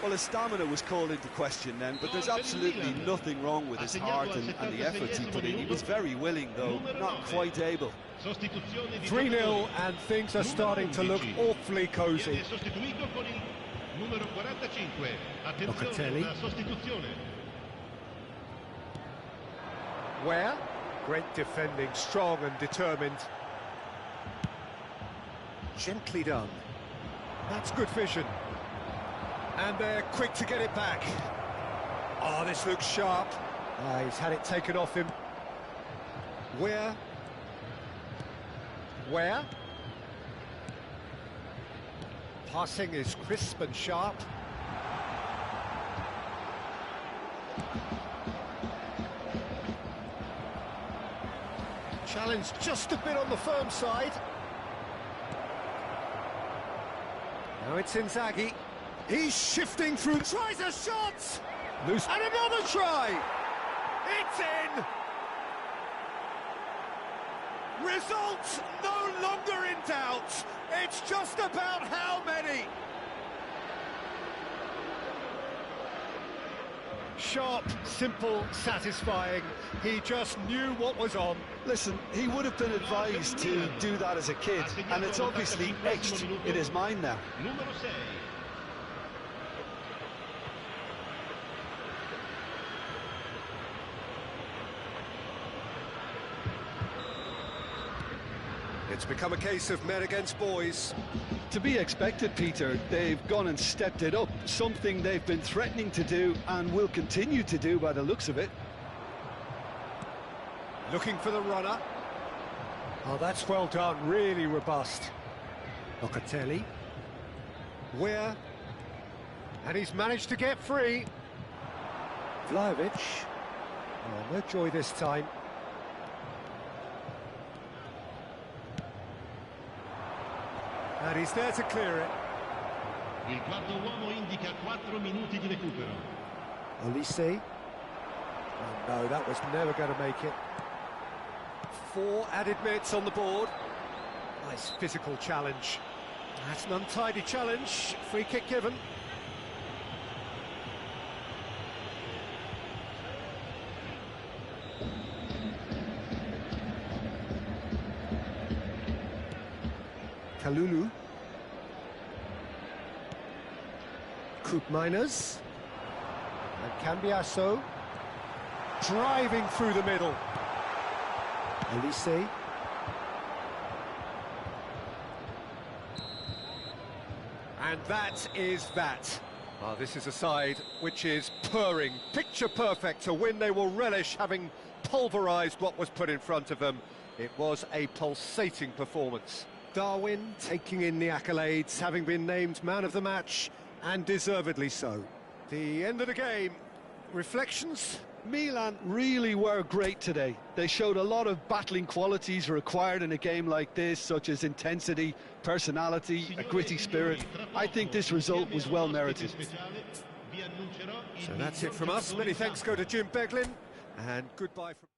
Well, his stamina was called into question then, but there's absolutely nothing wrong with his heart and the efforts he put in. He was very willing, though, not quite able. 3-0, and things are starting to look awfully cosy. Locatelli. Where? Great defending, strong and determined. Gently done. That's good vision. And they're quick to get it back. Oh, this looks sharp. He's had it taken off him. Where? Passing is crisp and sharp. Challenge just a bit on the firm side. Now it's Inzaghi. He's shifting through, tries a shot! Loose. And another try! It's in! Results no longer in doubt. It's just about how many. Sharp, simple, satisfying. He just knew what was on. Listen, he would have been advised to do that as a kid, and it's obviously etched in his mind now. It's become a case of men against boys. To be expected, Peter. They've gone and stepped it up, something they've been threatening to do and will continue to do by the looks of it. Looking for the runner. Oh, that's well done, really robust. Locatelli. Where? And he's managed to get free. Vlahovic. Oh, no joy this time. And he's there to clear it. Il quarto uomo indica 4 minuti di recupero. Olise. Oh no, that was never going to make it. 4 added minutes on the board. Nice physical challenge. That's an untidy challenge. Free kick given. Kalulu. Koopmeiners. And Cambiasso. Driving through the middle. Elise. And that is that. Oh, this is a side which is purring, picture perfect, a win they will relish, having pulverised what was put in front of them. It was a pulsating performance. Darwin taking in the accolades, having been named man of the match, and deservedly so. The end of the game. Reflections? Milan really were great today. They showed a lot of battling qualities required in a game like this, such as intensity, personality, a gritty spirit. I think this result was well merited. So that's it from us. Many thanks go to Jim Beglin, and goodbye from...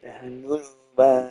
Tahan dulu, Bang.